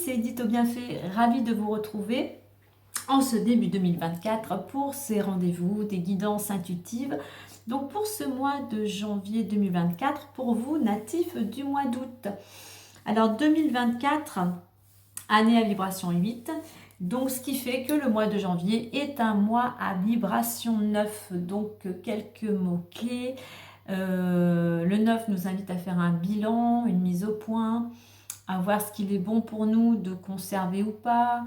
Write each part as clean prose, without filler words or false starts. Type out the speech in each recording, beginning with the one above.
c'est Edith au Bienfait, ravie de vous retrouver en ce début 2024 pour ces rendez-vous des guidances intuitives. Donc pour ce mois de janvier 2024, pour vous natifs du mois d'août. Alors 2024, année à vibration 8, donc ce qui fait que le mois de janvier est un mois à vibration 9, donc quelques mots-clés. Le 9 nous invite à faire un bilan, une mise au point, à voir ce qu'il est bon pour nous de conserver ou pas,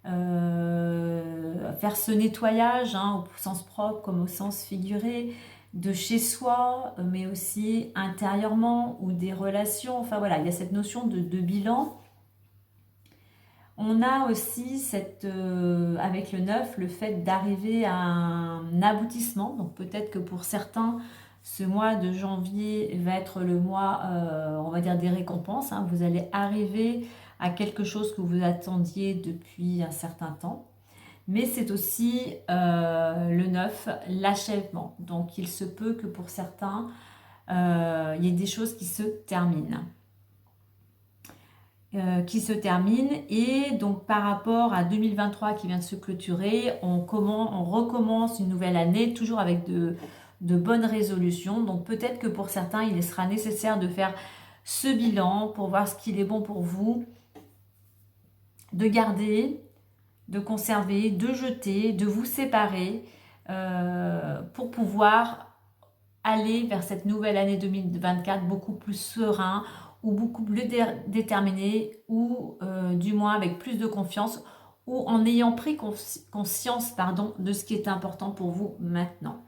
faire ce nettoyage, au sens propre comme au sens figuré, de chez soi, mais aussi intérieurement, ou des relations. Enfin voilà, il y a cette notion de bilan. On a aussi avec le 9, le fait d'arriver à un aboutissement. Donc peut-être que pour certains, ce mois de janvier va être le mois, on va dire, des récompenses. Vous allez arriver à quelque chose que vous attendiez depuis un certain temps. Mais c'est aussi le 9, l'achèvement. Donc il se peut que pour certains, il y ait des choses qui se terminent. Et donc par rapport à 2023 qui vient de se clôturer, on recommence une nouvelle année, toujours avec de bonnes résolutions. Donc peut-être que pour certains, il sera nécessaire de faire ce bilan pour voir ce qu'il est bon pour vous, de garder, de conserver, de jeter, de vous séparer, pour pouvoir aller vers cette nouvelle année 2024 beaucoup plus serein, ou beaucoup plus déterminé, ou du moins avec plus de confiance, ou en ayant pris conscience de ce qui est important pour vous maintenant.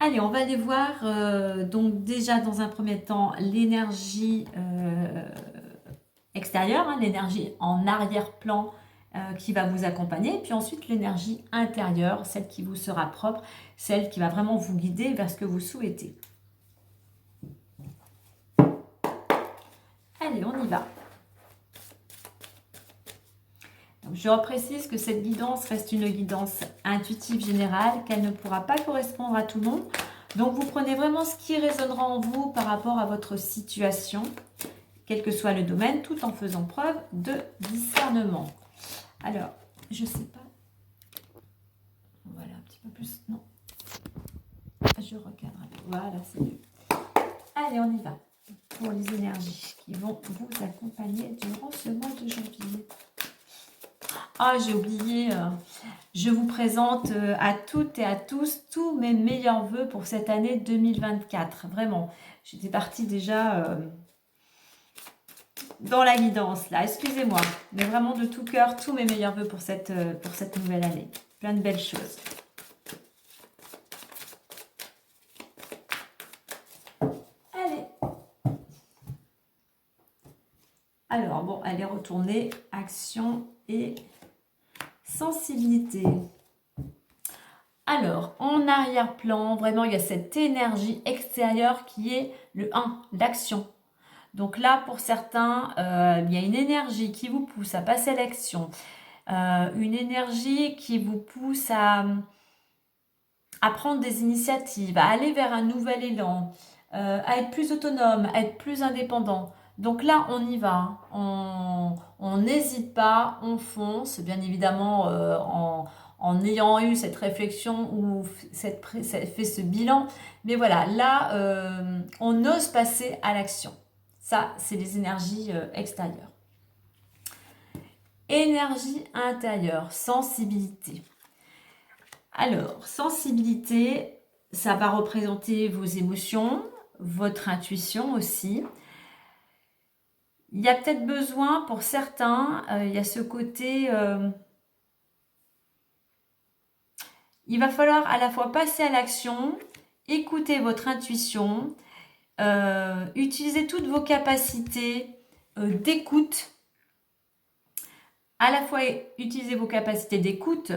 Allez, on va aller voir donc déjà dans un premier temps l'énergie extérieure, l'énergie en arrière-plan qui va vous accompagner, puis ensuite l'énergie intérieure, celle qui vous sera propre, celle qui va vraiment vous guider vers ce que vous souhaitez. Allez, on y va. Donc, je reprécise que cette guidance reste une guidance intuitive générale, qu'elle ne pourra pas correspondre à tout le monde. Donc, vous prenez vraiment ce qui résonnera en vous par rapport à votre situation, quel que soit le domaine, tout en faisant preuve de discernement. Alors, je ne sais pas. Voilà, un petit peu plus. Non. Je recadre. Voilà, c'est mieux. Allez, on y va. Pour les énergies qui vont vous accompagner durant ce mois de janvier. Ah, j'ai oublié, je vous présente à toutes et à tous tous mes meilleurs vœux pour cette année 2024. Vraiment, j'étais partie déjà dans la guidance là, excusez-moi. Mais vraiment de tout cœur, tous mes meilleurs vœux pour cette nouvelle année. Plein de belles choses. Allez. Alors, bon, elle est retournée. Action et sensibilité. Alors, en arrière-plan, vraiment, il y a cette énergie extérieure qui est le 1, l'action. Donc là, pour certains, il y a une énergie qui vous pousse à passer à l'action. Une énergie qui vous pousse à prendre des initiatives, à aller vers un nouvel élan, à être plus autonome, à être plus indépendant. Donc là, on y va. On n'hésite pas, on fonce, bien évidemment en ayant eu cette réflexion ou fait ce bilan. Mais voilà, là, on ose passer à l'action. Ça, c'est les énergies extérieures. Énergie intérieure, sensibilité. Alors, sensibilité, ça va représenter vos émotions, votre intuition aussi. Il y a peut-être besoin pour certains, il y a ce côté... il va falloir à la fois passer à l'action, écouter votre intuition, utiliser toutes vos capacités d'écoute. À la fois utiliser vos capacités d'écoute,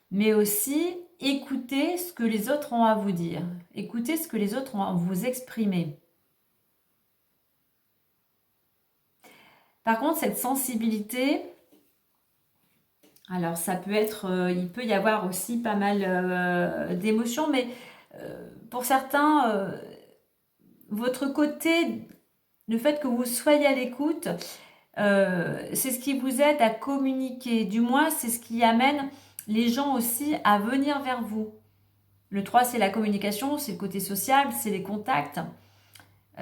mais aussi écoutez ce que les autres ont à vous dire. Écoutez ce que les autres ont à vous exprimer. Par contre, cette sensibilité, alors ça peut être, il peut y avoir aussi pas mal d'émotions, mais pour certains, votre côté, le fait que vous soyez à l'écoute, c'est ce qui vous aide à communiquer. Du moins, c'est ce qui amène les gens aussi à venir vers vous. Le 3, c'est la communication, c'est le côté social, c'est les contacts,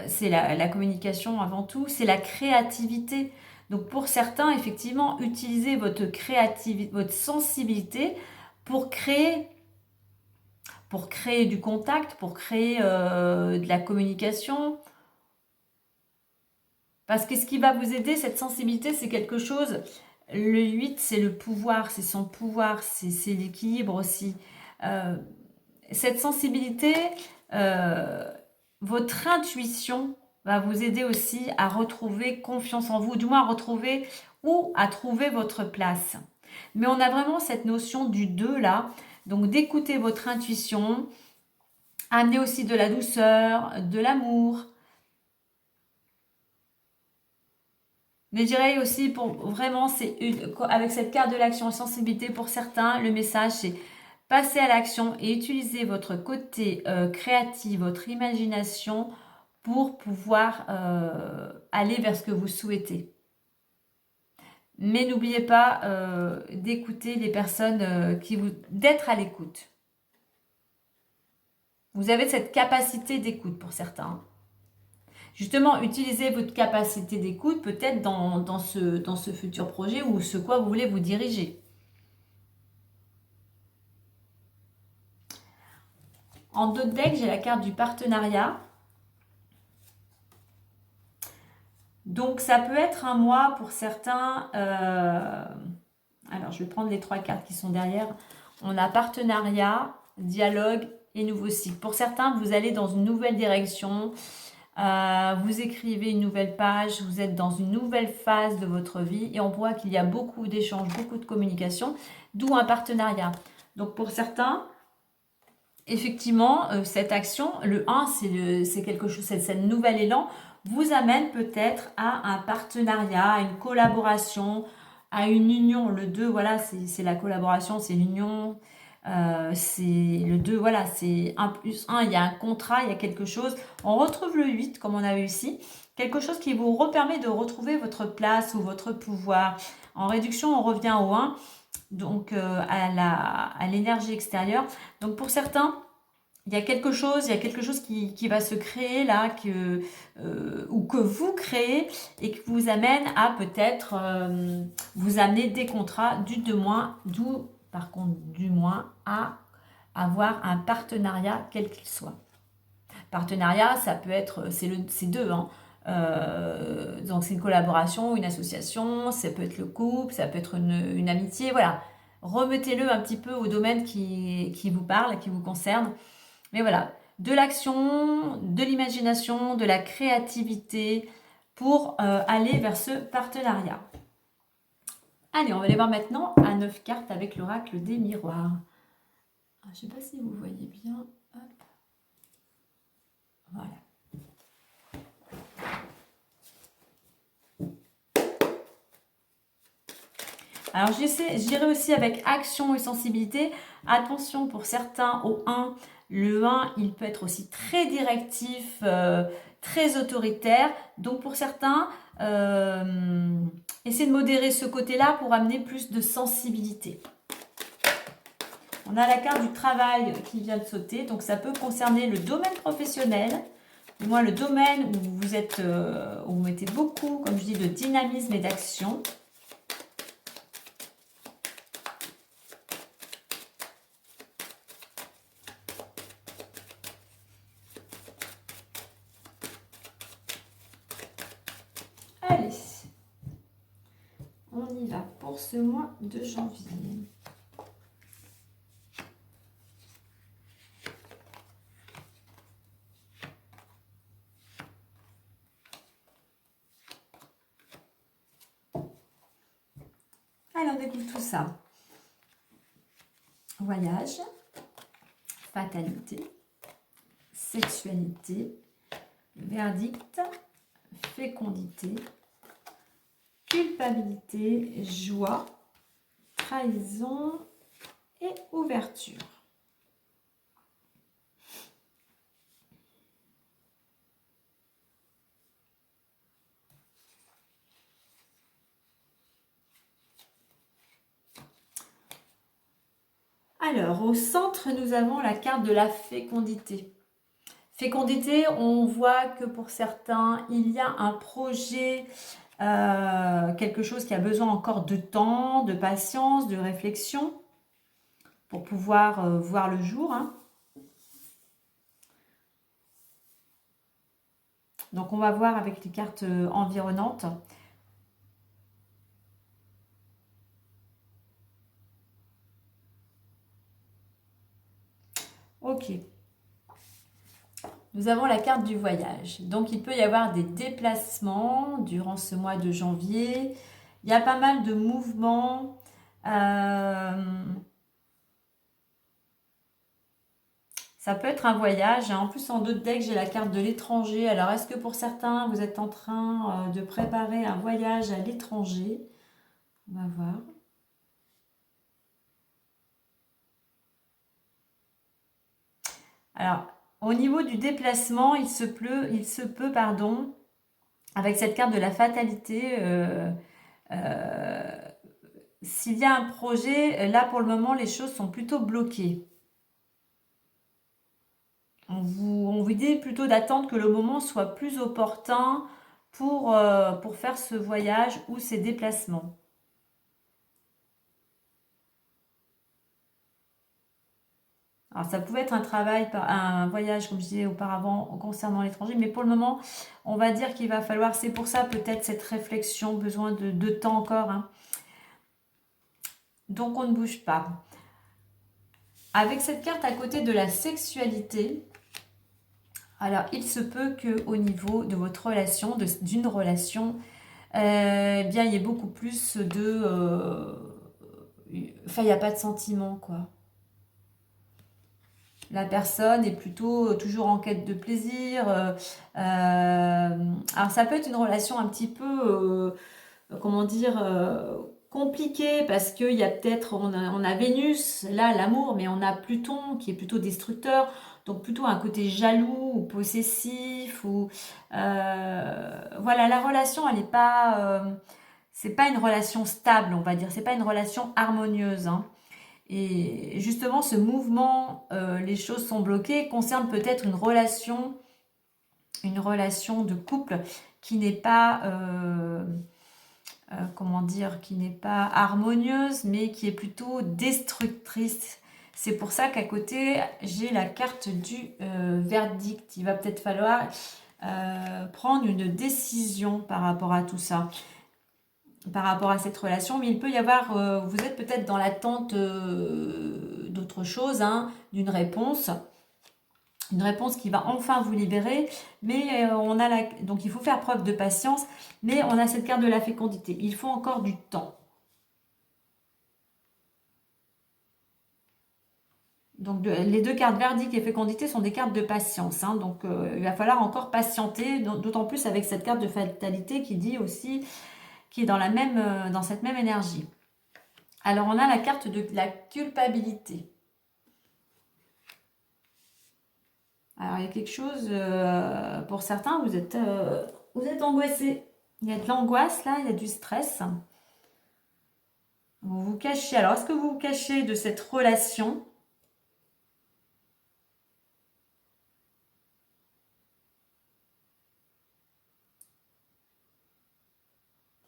c'est la communication avant tout, c'est la créativité. Donc pour certains, effectivement, utilisez votre créativité, votre sensibilité pour créer du contact, pour créer de la communication. Parce que ce qui va vous aider, cette sensibilité, c'est quelque chose. Le 8, c'est le pouvoir, c'est son pouvoir, c'est l'équilibre aussi. Cette sensibilité, votre intuition va vous aider aussi à retrouver confiance en vous, du moins à retrouver ou à trouver votre place. Mais on a vraiment cette notion du 2 là, donc d'écouter votre intuition, amener aussi de la douceur, de l'amour. Mais je dirais aussi, pour vraiment, avec cette carte de l'action et sensibilité, pour certains, le message c'est passer à l'action et utiliser votre côté créatif, votre imagination pour pouvoir aller vers ce que vous souhaitez. Mais n'oubliez pas d'écouter les personnes d'être à l'écoute. Vous avez cette capacité d'écoute pour certains. Justement, utilisez votre capacité d'écoute peut-être dans ce futur projet ou ce quoi vous voulez vous diriger. En d'autres decks, j'ai la carte du partenariat. Donc, ça peut être un mois pour certains. Alors, je vais prendre les 3 cartes qui sont derrière. On a partenariat, dialogue et nouveau cycle. Pour certains, vous allez dans une nouvelle direction. Vous écrivez une nouvelle page. Vous êtes dans une nouvelle phase de votre vie. Et on voit qu'il y a beaucoup d'échanges, beaucoup de communication. D'où un partenariat. Donc, pour certains, effectivement, cette action, le 1, c'est quelque chose, c'est ce nouvel élan, vous amène peut-être à un partenariat, à une collaboration, à une union. Le 2, voilà, c'est la collaboration, c'est l'union. C'est le 2, voilà, c'est 1 plus 1, il y a un contrat, il y a quelque chose. On retrouve le 8, comme on a eu ici. Quelque chose qui vous permet de retrouver votre place ou votre pouvoir. En réduction, on revient au 1, donc à l'énergie extérieure. Donc pour certains, il y a quelque chose qui va se créer là, ou que vous créez et qui vous amène à peut-être vous amener des contrats du moins, d'où par contre du moins à avoir un partenariat quel qu'il soit. Partenariat, ça peut être, c'est deux, hein. Donc c'est une collaboration, une association, ça peut être le couple, ça peut être une amitié, voilà. Remettez-le un petit peu au domaine qui vous parle, qui vous concerne. Mais voilà, de l'action, de l'imagination, de la créativité pour aller vers ce partenariat. Allez, on va aller voir maintenant à 9 cartes avec l'oracle des miroirs. Je ne sais pas si vous voyez bien. Hop. Voilà. Alors, j'irai aussi avec action et sensibilité. Attention pour certains au 1. Le 1, il peut être aussi très directif, très autoritaire. Donc, pour certains, essayez de modérer ce côté-là pour amener plus de sensibilité. On a la carte du travail qui vient de sauter. Donc, ça peut concerner le domaine professionnel. Du moins, le domaine où vous êtes, où vous mettez beaucoup, comme je dis, de dynamisme et d'action. Allez, on y va pour ce mois de janvier. Allez, on découvre tout ça. Voyage, fatalité, sexualité, verdict, fécondité, culpabilité, joie, trahison et ouverture. Alors, au centre, nous avons la carte de la fécondité. Fécondité, on voit que pour certains, il y a un projet, quelque chose qui a besoin encore de temps, de patience, de réflexion pour pouvoir voir le jour, hein. Donc, on va voir avec les cartes environnantes. Ok. Nous avons la carte du voyage. Donc, il peut y avoir des déplacements durant ce mois de janvier. Il y a pas mal de mouvements. Ça peut être un voyage, hein. En plus, en d'autres decks, j'ai la carte de l'étranger. Alors, est-ce que pour certains, vous êtes en train de préparer un voyage à l'étranger? On va voir. Alors, au niveau du déplacement, il se peut, pardon, avec cette carte de la fatalité, euh, s'il y a un projet, là pour le moment, les choses sont plutôt bloquées. On vous dit plutôt d'attendre que le moment soit plus opportun pour faire ce voyage ou ces déplacements. Alors, ça pouvait être un travail, un voyage, comme je disais auparavant, concernant l'étranger, mais pour le moment, on va dire qu'il va falloir, c'est pour ça peut-être cette réflexion, besoin de temps encore, hein. Donc, on ne bouge pas. Avec cette carte à côté de la sexualité, alors il se peut qu'au niveau de votre relation, d'une relation, bien, il y ait beaucoup plus de... Enfin, il n'y a pas de sentiment, quoi. La personne est plutôt toujours en quête de plaisir. Alors ça peut être une relation un petit peu, comment dire, compliquée parce qu'il y a peut-être, on a Vénus, là l'amour, mais on a Pluton qui est plutôt destructeur. Donc plutôt un côté jaloux ou possessif. Ou, voilà, la relation, elle n'est pas... c'est pas une relation stable, on va dire. C'est pas une relation harmonieuse, hein. Et justement, ce mouvement, les choses sont bloquées, concerne peut-être une relation de couple qui n'est pas, comment dire, qui n'est pas harmonieuse, mais qui est plutôt destructrice. C'est pour ça qu'à côté, j'ai la carte du verdict. Il va peut-être falloir prendre une décision par rapport à tout ça, par rapport à cette relation, mais il peut y avoir, vous êtes peut-être dans l'attente d'autre chose, hein, d'une réponse, une réponse qui va enfin vous libérer, mais donc il faut faire preuve de patience, mais on a cette carte de la fécondité, il faut encore du temps. Donc les deux cartes verdict et fécondité sont des cartes de patience, hein, donc il va falloir encore patienter, d'autant plus avec cette carte de fatalité qui dit aussi, qui est dans dans cette même énergie. Alors, on a la carte de la culpabilité. Alors, il y a quelque chose, pour certains, vous êtes angoissé. Il y a de l'angoisse là, il y a du stress. Vous vous cachez. Alors, est-ce que vous vous cachez de cette relation?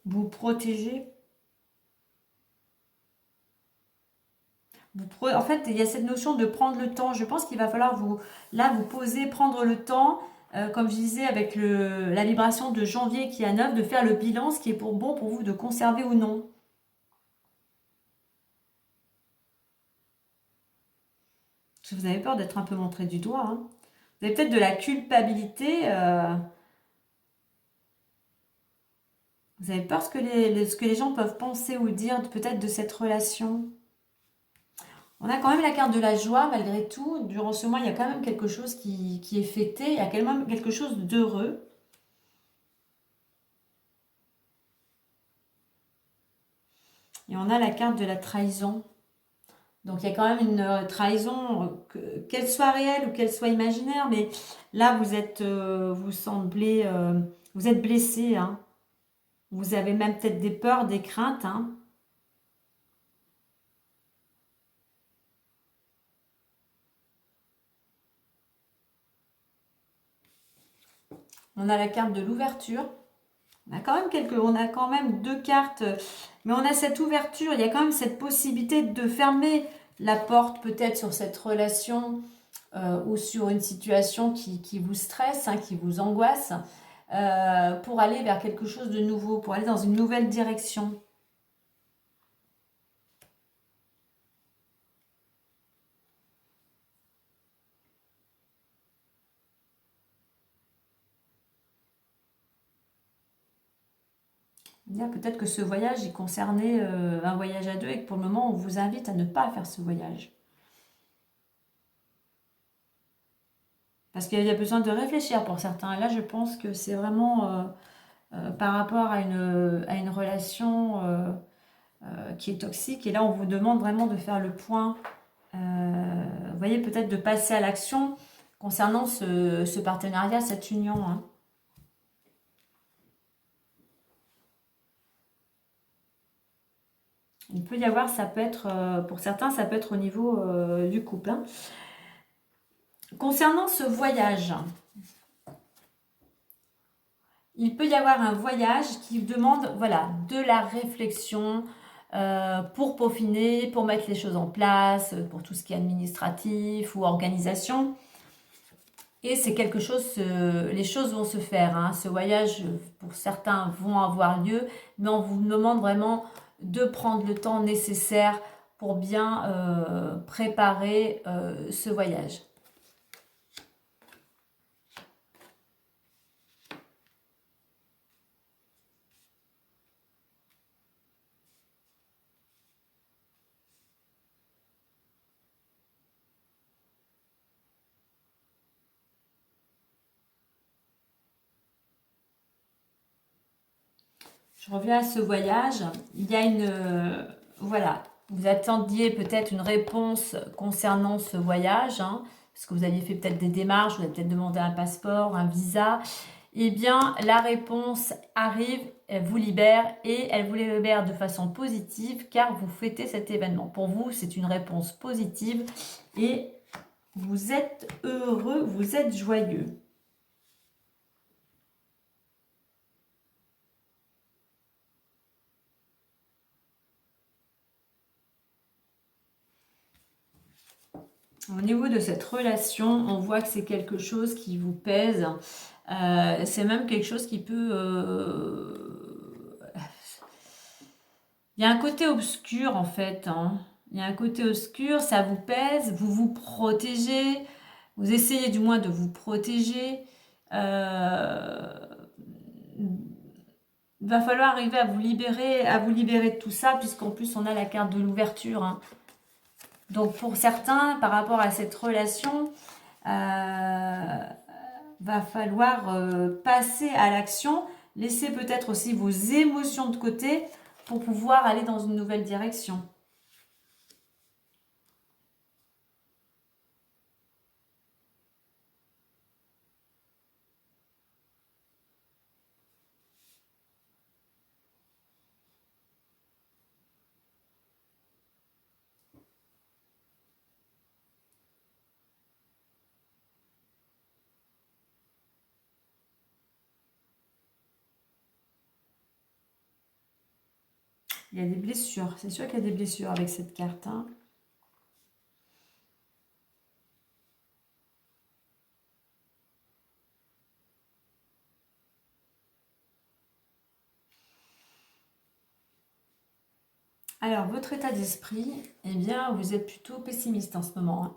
Vous protégez? En fait, il y a cette notion de prendre le temps. Je pense qu'il va falloir vous poser, prendre le temps, comme je disais, avec la vibration de janvier qui est à 9, de faire le bilan, ce qui est bon pour vous de conserver ou non. Parce que vous avez peur d'être un peu montré du doigt, hein. Vous avez peut-être de la culpabilité. Vous avez peur ce que les gens peuvent penser ou dire peut-être de cette relation. On a quand même la carte de la joie malgré tout. Durant ce mois, il y a quand même quelque chose qui est fêté. Il y a quand même quelque chose d'heureux. Et on a la carte de la trahison. Donc il y a quand même une trahison, qu'elle soit réelle ou qu'elle soit imaginaire. Mais là, vous semblez, vous êtes blessé, hein. Vous avez même peut-être des peurs, des craintes, hein. On a la carte de l'ouverture. On a quand même deux cartes, mais on a cette ouverture. Il y a quand même cette possibilité de fermer la porte peut-être sur cette relation ou sur une situation qui vous stresse, hein, qui vous angoisse, pour aller vers quelque chose de nouveau, pour aller dans une nouvelle direction. Peut-être que ce voyage, il concernait un voyage à deux et que pour le moment, on vous invite à ne pas faire ce voyage. Parce qu'il y a besoin de réfléchir pour certains. Et là, je pense que c'est vraiment par rapport à une relation qui est toxique. Et là, on vous demande vraiment de faire le point. Vous voyez, peut-être de passer à l'action concernant ce partenariat, cette union. Hein. Il peut y avoir, ça peut être, pour certains, ça peut être au niveau du couple. Hein. Concernant ce voyage, il peut y avoir un voyage qui demande voilà, de la réflexion pour peaufiner, pour mettre les choses en place, pour tout ce qui est administratif ou organisation. Et c'est quelque chose, les choses vont se faire. Hein. Ce voyage, pour certains, vont avoir lieu, mais on vous demande vraiment de prendre le temps nécessaire pour bien préparer ce voyage. Je reviens à ce voyage. Il y a voilà, vous attendiez peut-être une réponse concernant ce voyage, hein, parce que vous aviez fait peut-être des démarches, vous avez peut-être demandé un passeport, un visa. Eh bien, la réponse arrive, elle vous libère et elle vous libère de façon positive car vous fêtez cet événement. Pour vous, c'est une réponse positive et vous êtes heureux, vous êtes joyeux. Au niveau de cette relation, on voit que c'est quelque chose qui vous pèse. C'est même quelque chose qui peut... Il y a un côté obscur en fait. Hein. Il y a un côté obscur, ça vous pèse, vous vous protégez, vous essayez du moins de vous protéger. Il va falloir arriver à vous libérer de tout ça, puisqu'en plus on a la carte de l'ouverture. Hein. Donc pour certains, par rapport à cette relation, va falloir passer à l'action, laisser peut-être aussi vos émotions de côté pour pouvoir aller dans une nouvelle direction. Il y a des blessures, c'est sûr qu'il y a des blessures avec cette carte. Hein. Alors, votre état d'esprit, eh bien, vous êtes plutôt pessimiste en ce moment. Hein.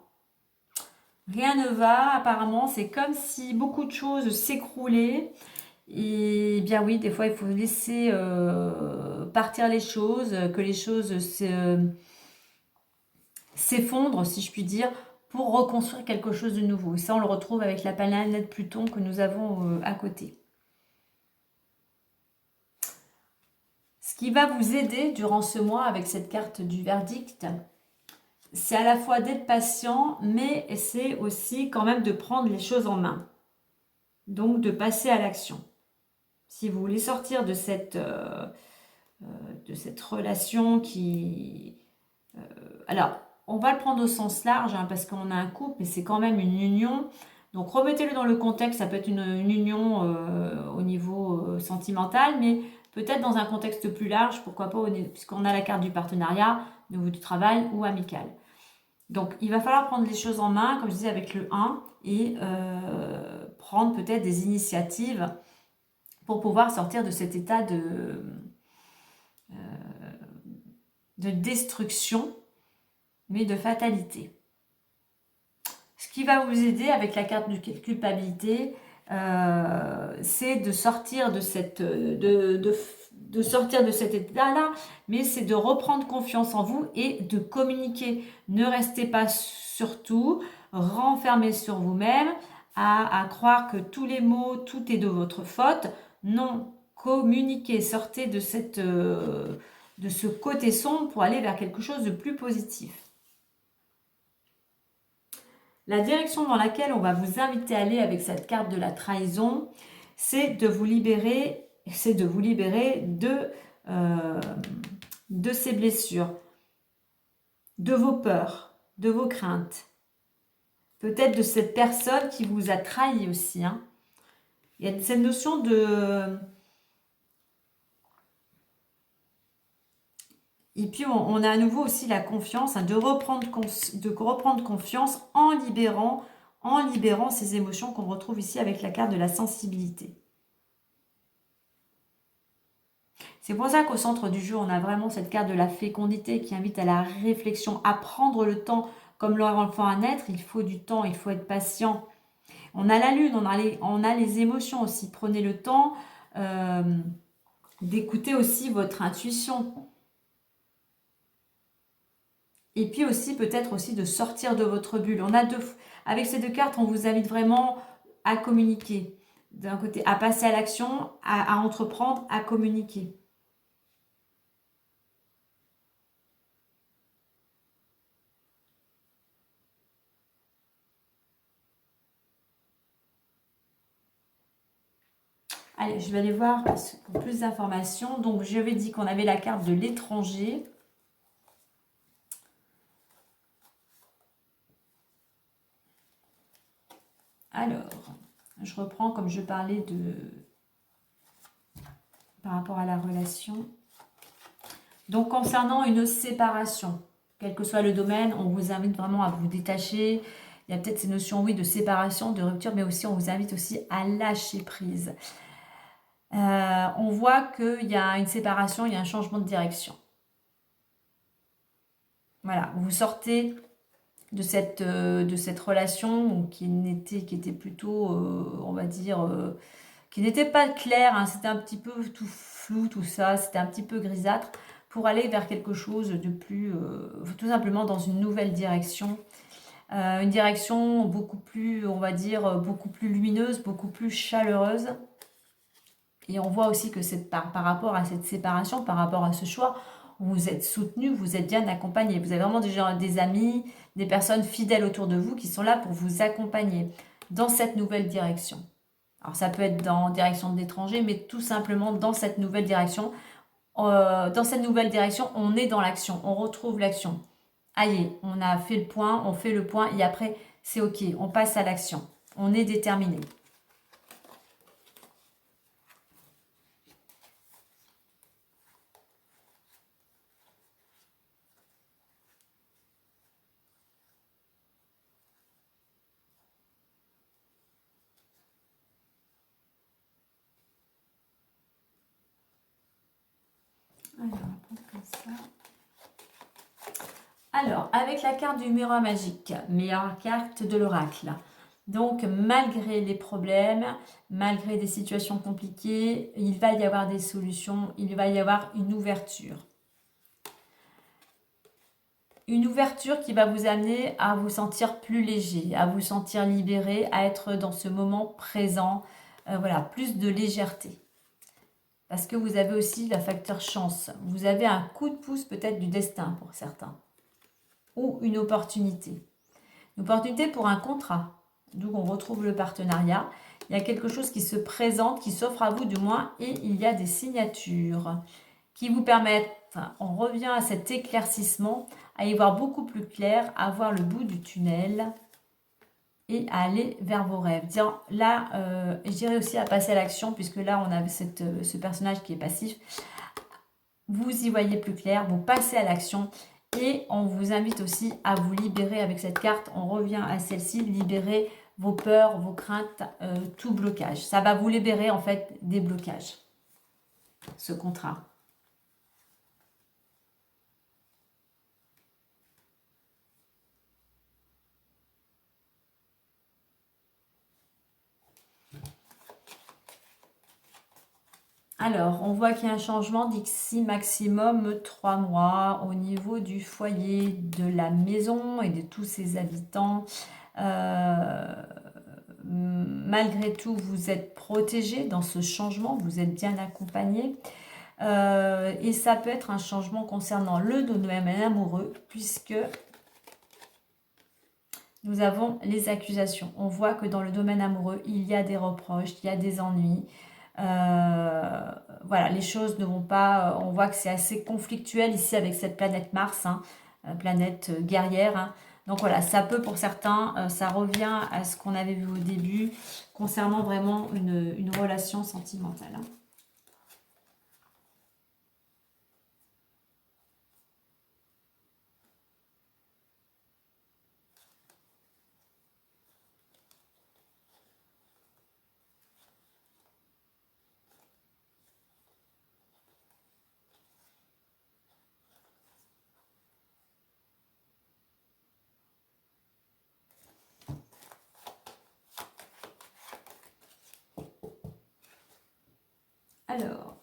Rien ne va, apparemment, c'est comme si beaucoup de choses s'écroulaient. Et bien oui, des fois, il faut laisser partir les choses, que les choses s'effondrent, si je puis dire, pour reconstruire quelque chose de nouveau. Et ça, on le retrouve avec la planète Pluton que nous avons à côté. Ce qui va vous aider durant ce mois avec cette carte du verdict, c'est à la fois d'être patient, mais c'est aussi quand même de prendre les choses en main. Donc de passer à l'action. Si vous voulez sortir de cette relation qui... alors, on va le prendre au sens large, hein, parce qu'on a un couple, mais c'est quand même une union. Donc remettez-le dans le contexte, ça peut être une union au niveau sentimental, mais peut-être dans un contexte plus large, pourquoi pas, puisqu'on a la carte du partenariat, au niveau du travail ou amical. Donc il va falloir prendre les choses en main, comme je disais avec le 1, et prendre peut-être des initiatives pour pouvoir sortir de cet état de destruction, mais de fatalité. Ce qui va vous aider avec la carte de culpabilité, c'est de sortir de sortir de cet état-là, mais c'est de reprendre confiance en vous et de communiquer. Ne restez pas surtout renfermé sur vous-même, à croire que tous les mots, tout est de votre faute. Non, communiquez, sortez de ce côté sombre pour aller vers quelque chose de plus positif. La direction dans laquelle on va vous inviter à aller avec cette carte de la trahison, c'est de vous libérer, de ces blessures, de vos peurs, de vos craintes. Peut-être de cette personne qui vous a trahi aussi. Il y a cette notion de... Et puis, on a à nouveau aussi la confiance, de reprendre confiance en libérant ces émotions qu'on retrouve ici avec la carte de la sensibilité. C'est pour ça qu'au centre du jeu, on a vraiment cette carte de la fécondité qui invite à la réflexion, à prendre le temps. Comme l'enfant à naître, il faut du temps, il faut être patient. On a la lune, on a les émotions aussi. Prenez le temps d'écouter aussi votre intuition. Et puis aussi, peut-être aussi de sortir de votre bulle. Avec ces deux cartes, on vous invite vraiment à communiquer. D'un côté, à passer à l'action, à entreprendre, à communiquer. Allez, je vais aller voir pour plus d'informations. Donc, je vais dire qu'on avait la carte de l'étranger. Alors, je reprends comme je parlais par rapport à la relation. Donc, concernant une séparation, quel que soit le domaine, on vous invite vraiment à vous détacher. Il y a peut-être ces notions, oui, de séparation, de rupture, mais aussi on vous invite aussi à lâcher prise. On voit qu'il y a une séparation, il y a un changement de direction. Voilà, vous sortez de cette relation qui était plutôt, on va dire, qui n'était pas claire, c'était un petit peu tout flou, tout ça, c'était un petit peu grisâtre, pour aller vers quelque chose de plus, tout simplement dans une nouvelle direction. Une direction beaucoup plus, on va dire, beaucoup plus lumineuse, beaucoup plus chaleureuse. Et on voit aussi que par rapport à cette séparation, par rapport à ce choix, vous êtes soutenu, vous êtes bien accompagné. Vous avez vraiment des amis, des personnes fidèles autour de vous qui sont là pour vous accompagner dans cette nouvelle direction. Alors ça peut être dans direction de l'étranger, mais tout simplement dans cette nouvelle direction. Dans cette nouvelle direction, on est dans l'action, on retrouve l'action. Allez, on a fait le point, on fait le point et après c'est ok, on passe à l'action. On est déterminé. Alors, on va prendre comme ça. Alors, avec la carte du miroir magique, meilleure carte de l'oracle. Donc, malgré les problèmes, malgré des situations compliquées, il va y avoir des solutions, il va y avoir une ouverture. Une ouverture qui va vous amener à vous sentir plus léger, à vous sentir libéré, à être dans ce moment présent. Voilà, plus de légèreté. Parce que vous avez aussi le facteur chance. Vous avez un coup de pouce peut-être du destin pour certains. Ou une opportunité. Une opportunité pour un contrat. D'où on retrouve le partenariat. Il y a quelque chose qui se présente, qui s'offre à vous du moins, et il y a des signatures qui vous permettent, on revient à cet éclaircissement, à y voir beaucoup plus clair, à voir le bout du tunnel. et à aller vers vos rêves. Tiens, là, je dirais aussi à passer à l'action, puisque là, on a ce personnage qui est passif. Vous y voyez plus clair, vous passez à l'action et on vous invite aussi à vous libérer avec cette carte. On revient à celle-ci, libérer vos peurs, vos craintes, tout blocage. Ça va vous libérer en fait des blocages, ce contrat. Alors, on voit qu'il y a un changement d'ici maximum 3 mois au niveau du foyer, de la maison et de tous ses habitants. Malgré tout, vous êtes protégé dans ce changement, vous êtes bien accompagné. Et ça peut être un changement concernant le domaine amoureux, puisque nous avons les accusations. On voit que dans le domaine amoureux, il y a des reproches, il y a des ennuis. Voilà, les choses ne vont pas... on voit que c'est assez conflictuel ici avec cette planète Mars, hein, planète guerrière. Hein. Donc voilà, ça peut pour certains, ça revient à ce qu'on avait vu au début, concernant vraiment une relation sentimentale. Hein. Alors,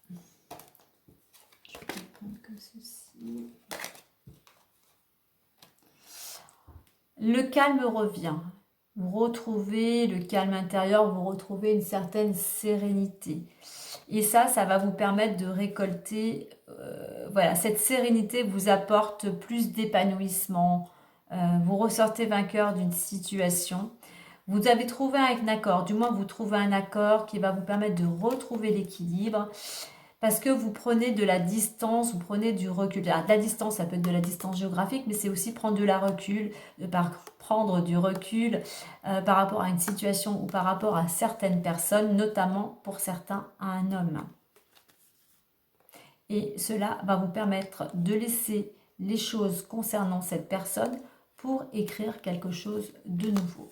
je vais prendre comme ceci. Le calme revient. Vous retrouvez le calme intérieur, vous retrouvez une certaine sérénité. Et ça va vous permettre de récolter, voilà, cette sérénité vous apporte plus d'épanouissement. Vous ressortez vainqueur d'une situation. Vous avez trouvé un accord, du moins vous trouvez un accord qui va vous permettre de retrouver l'équilibre. Parce que vous prenez de la distance, vous prenez du recul. Alors, de la distance, ça peut être de la distance géographique, mais c'est aussi prendre prendre du recul par rapport à une situation ou par rapport à certaines personnes, notamment pour certains à un homme. Et cela va vous permettre de laisser les choses concernant cette personne pour écrire quelque chose de nouveau.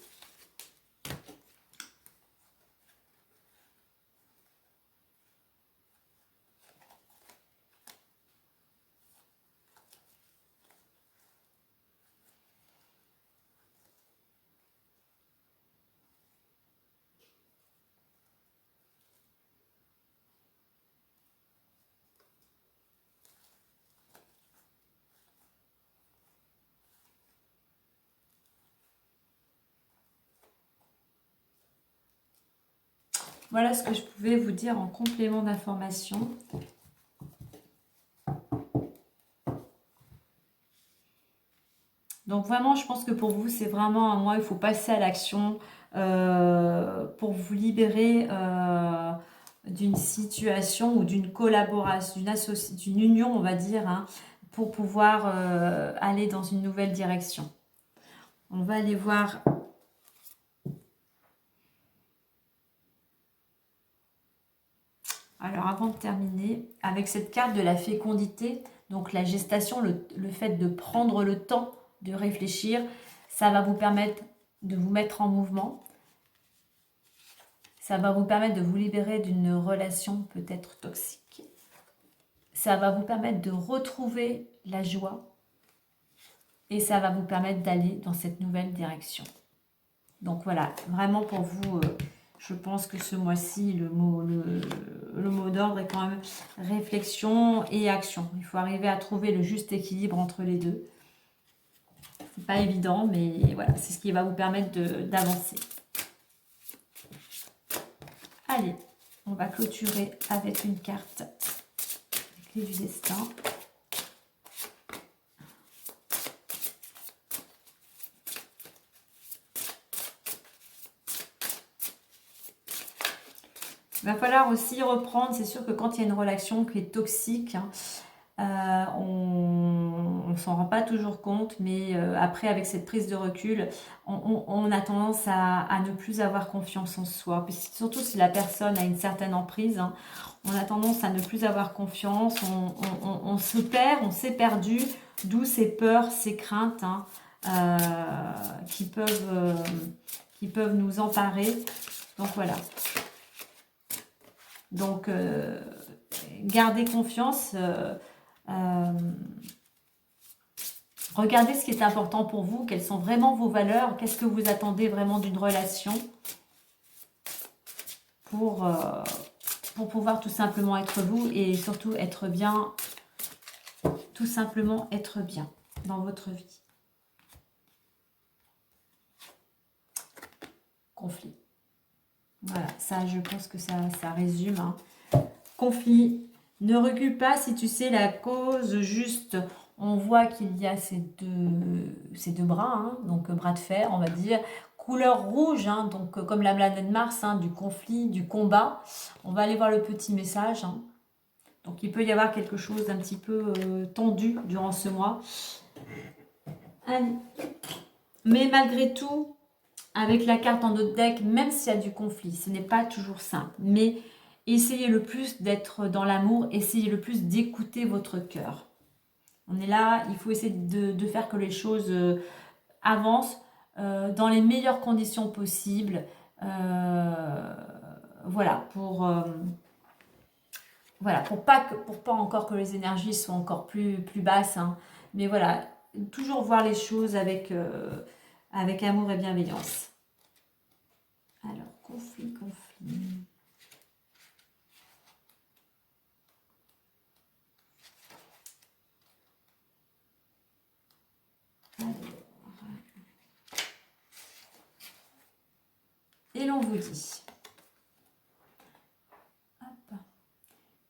Voilà ce que je pouvais vous dire en complément d'information. Donc vraiment, je pense que pour vous, c'est vraiment un mois, il faut passer à l'action pour vous libérer d'une situation ou d'une collaboration, d'une union, on va dire, hein, pour pouvoir aller dans une nouvelle direction. On va aller voir... Alors avant de terminer, avec cette carte de la fécondité, donc la gestation, le fait de prendre le temps de réfléchir, ça va vous permettre de vous mettre en mouvement. Ça va vous permettre de vous libérer d'une relation peut-être toxique. Ça va vous permettre de retrouver la joie. Et ça va vous permettre d'aller dans cette nouvelle direction. Donc voilà, vraiment pour vous, je pense que ce mois-ci, le mot d'ordre est quand même réflexion et action. Il faut arriver à trouver le juste équilibre entre les deux. C'est pas évident, mais voilà, c'est ce qui va vous permettre d'avancer. Allez, on va clôturer avec une carte, la clé du destin. Il va falloir aussi reprendre, c'est sûr que quand il y a une relation qui est toxique, hein, On s'en rend pas toujours compte, mais après, avec cette prise de recul, on a tendance à ne plus avoir confiance en soi. Puis surtout si la personne a une certaine emprise, hein, on a tendance à ne plus avoir confiance, on se perd, on s'est perdu, d'où ces peurs, ces craintes, hein, qui peuvent nous emparer. Donc voilà. Donc, gardez confiance. Regardez ce qui est important pour vous, quelles sont vraiment vos valeurs, qu'est-ce que vous attendez vraiment d'une relation pour pouvoir tout simplement être vous et surtout être bien, tout simplement être bien dans votre vie. Conflit. Voilà, ça je pense que ça résume. Hein. Conflit. Ne recule pas si tu sais la cause juste. On voit qu'il y a ces deux bras, hein, donc bras de fer, on va dire. Couleur rouge, hein, donc comme la planète Mars, hein, du conflit, du combat. On va aller voir le petit message. Hein. Donc il peut y avoir quelque chose d'un petit peu tendu durant ce mois. Allez. Mais malgré tout, avec la carte en notre deck, même s'il y a du conflit, ce n'est pas toujours simple. Mais essayez le plus d'être dans l'amour, essayez le plus d'écouter votre cœur. On est là, il faut essayer de faire que les choses avancent dans les meilleures conditions possibles. Voilà, pour pas encore que les énergies soient encore plus basses. Hein. Mais voilà, toujours voir les choses avec amour et bienveillance. Alors, conflit. Et l'on vous dit, hop.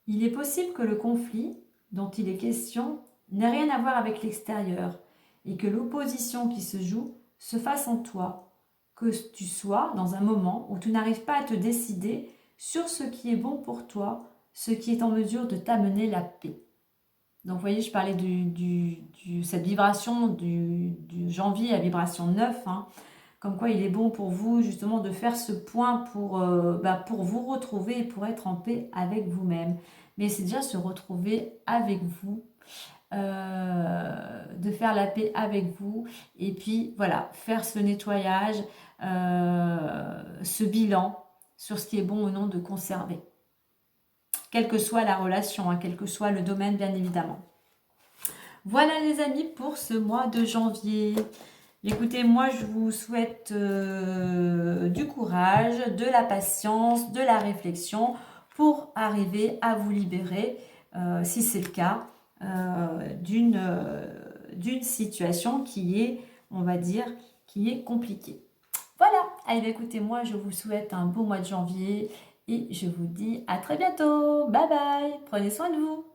Il est possible que le conflit dont il est question n'ait rien à voir avec l'extérieur et que l'opposition qui se joue se fasse en toi, que tu sois dans un moment où tu n'arrives pas à te décider sur ce qui est bon pour toi, ce qui est en mesure de t'amener la paix. Donc vous voyez, je parlais de cette vibration du janvier à vibration 9, hein, comme quoi il est bon pour vous justement de faire ce point pour vous retrouver et pour être en paix avec vous-même. Mais c'est déjà se retrouver avec vous, de faire la paix avec vous et puis voilà, faire ce nettoyage, ce bilan sur ce qui est bon ou non de conserver. Quelle que soit la relation, hein, quel que soit le domaine bien évidemment. Voilà les amis pour ce mois de janvier. Écoutez, moi je vous souhaite du courage, de la patience, de la réflexion pour arriver à vous libérer, si c'est le cas, d'une situation qui est, on va dire, qui est compliquée. Voilà, allez écoutez, moi je vous souhaite un beau mois de janvier et je vous dis à très bientôt. Bye bye, prenez soin de vous.